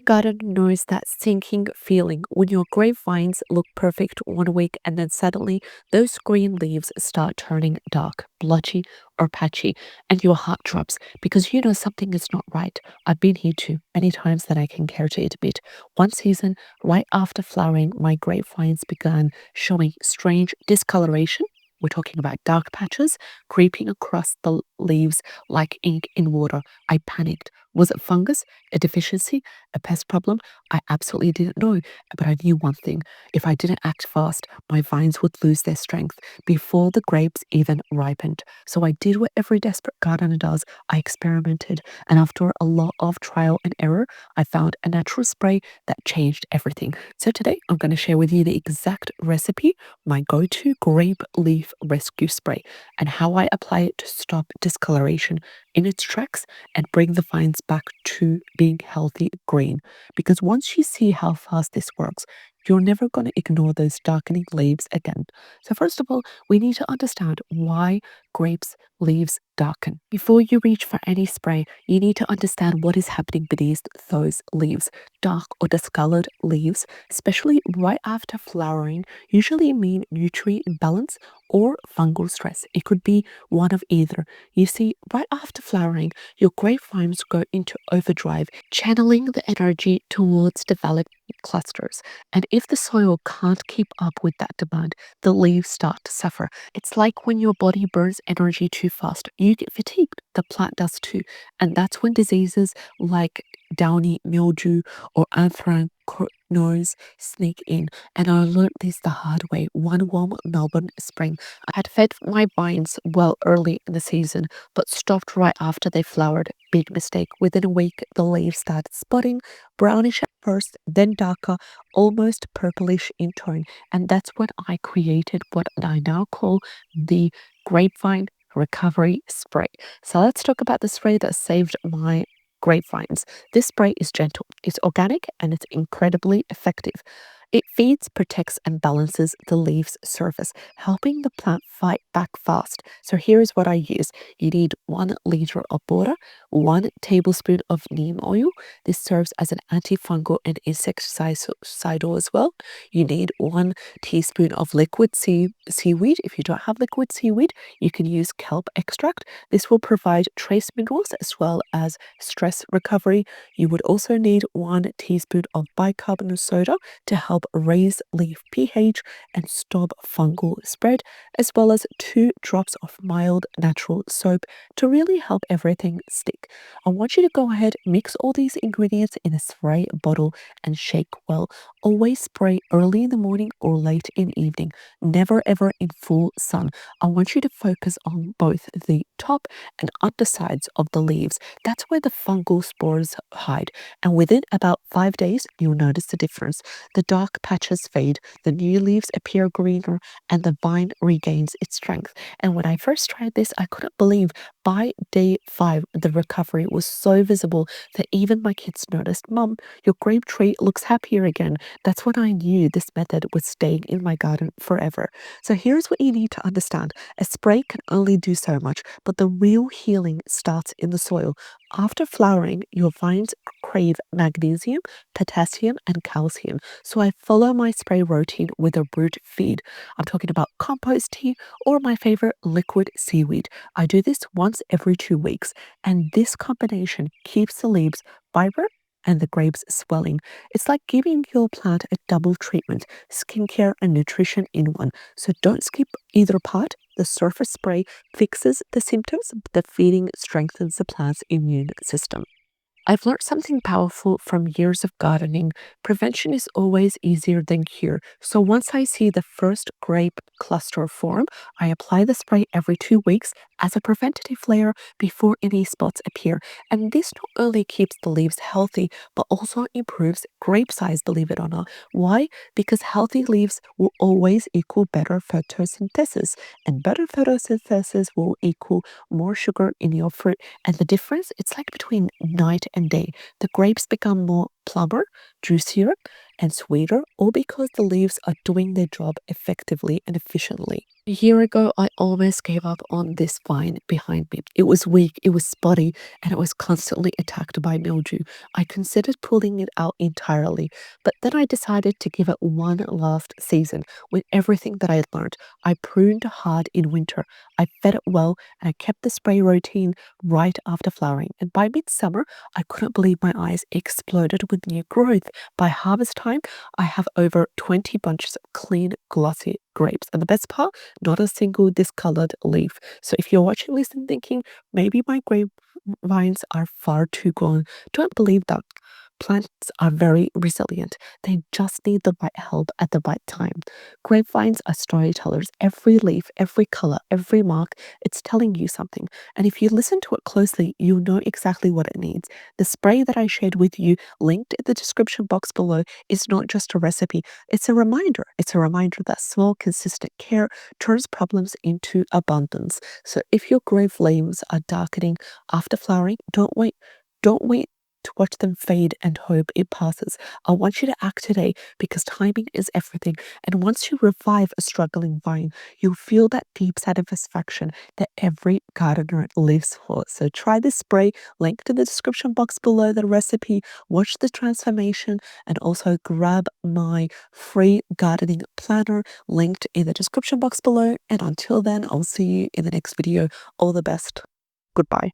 Garden knows that sinking feeling when your grapevines look perfect one week and then suddenly those green leaves start turning dark, blotchy, or patchy, and your heart drops because you know something is not right. I've been here too, many times that I can care to admit. One season, right after flowering, my grapevines began showing strange discoloration. We're talking about dark patches creeping across the leaves like ink in water. I panicked. Was it fungus? A deficiency? A pest problem? I absolutely didn't know, but I knew one thing. If I didn't act fast, my vines would lose their strength before the grapes even ripened. So I did what every desperate gardener does. I experimented, and after a lot of trial and error, I found a natural spray that changed everything. So today, I'm going to share with you the exact recipe, my go-to grape leaf rescue spray, and how I apply it to stop discoloration in its tracks and bring the vines back to being healthy green. Because once you see how fast this works, you're never going to ignore those darkening leaves again. So, first of all, we need to understand why grapes' leaves darken. Before you reach for any spray, you need to understand what is happening beneath those leaves. Dark or discolored leaves, especially right after flowering, usually mean nutrient imbalance or fungal stress. It could be one of either. You see, right after flowering, your grapevines go into overdrive, channeling the energy towards developing clusters. And if the soil can't keep up with that demand, the leaves start to suffer. It's like when your body burns energy too fast, you get fatigued. The plant does too. And that's when diseases like downy mildew or anthracnose sneak in. And I learned this the hard way one warm Melbourne spring. I had fed my vines well early in the season, but stopped right after they flowered. Big mistake. Within a week, the leaves started spotting, brownish at first, then darker, almost purplish in tone. And that's when I created what I now call the grapevine recovery spray. So let's talk about the spray that saved my grapevines. This spray is gentle, it's organic, and it's incredibly effective. It feeds, protects, and balances the leaf's surface, helping the plant fight back fast. So here's what I use. You need 1 liter of water, 1 tablespoon of neem oil. This serves as an antifungal and insecticidal as well. You need 1 teaspoon of liquid seaweed. If you don't have liquid seaweed, you can use kelp extract. This will provide trace minerals as well as stress recovery. You would also need 1 teaspoon of bicarbonate soda to help raise leaf pH and stop fungal spread, as well as 2 drops of mild natural soap to really help everything stick. I want you to go ahead, mix all these ingredients in a spray bottle and shake well. Always spray early in the morning or late in evening, never ever in full sun. I want you to focus on both the top and undersides of the leaves. That's where the fungal spores hide. And within about 5 days, you'll notice the difference. The dark patches fade, the new leaves appear greener, and the vine regains its strength. And when I first tried this, I couldn't believe by day 5, the recovery was so visible that even my kids noticed, Mum, your grape tree looks happier again. That's when I knew this method was staying in my garden forever. So here's what you need to understand. A spray can only do so much, but the real healing starts in the soil. After flowering, your vines crave magnesium, potassium, and calcium. So I follow my spray routine with a root feed. I'm talking about compost tea or my favorite liquid seaweed. I do this once every 2 weeks, and this combination keeps the leaves vibrant and the grapes swelling. It's like giving your plant a double treatment, skincare and nutrition in one. So don't skip either part. The surface spray fixes the symptoms, but the feeding strengthens the plant's immune system. I've learned something powerful from years of gardening. Prevention is always easier than cure. So once I see the first grape cluster form, I apply the spray every 2 weeks as a preventative layer before any spots appear. And this not only keeps the leaves healthy, but also improves grape size, believe it or not. Why? Because healthy leaves will always equal better photosynthesis, and better photosynthesis will equal more sugar in your fruit. And the difference, it's like between night and day. The grapes become more plumper, juicier, and sweeter, all because the leaves are doing their job effectively and efficiently. A year ago, I almost gave up on this vine behind me. It was weak, it was spotty, and it was constantly attacked by mildew. I considered pulling it out entirely, but then I decided to give it one last season with everything that I had learned. I pruned hard in winter, I fed it well, and I kept the spray routine right after flowering. And by midsummer, I couldn't believe my eyes exploded with new growth. By harvest time, I have over 20 bunches of clean, glossy grapes. And the best part, not a single discolored leaf. So if you're watching this and thinking, maybe my grapevines are far too grown, don't believe that. Plants are very resilient. They just need the right help at the right time. Grapevines are storytellers. Every leaf, every color, every mark, it's telling you something. And if you listen to it closely, you'll know exactly what it needs. The spray that I shared with you, linked in the description box below, is not just a recipe, it's a reminder. It's a reminder that small, consistent care turns problems into abundance. So if your grape leaves are darkening after flowering, don't wait. Don't wait to watch them fade and hope it passes. I want you to act today because timing is everything. And once you revive a struggling vine, you'll feel that deep satisfaction that every gardener lives for. So try this spray, linked in the description box below the recipe. Watch the transformation and also grab my free gardening planner linked in the description box below. And until then, I'll see you in the next video. All the best. Goodbye.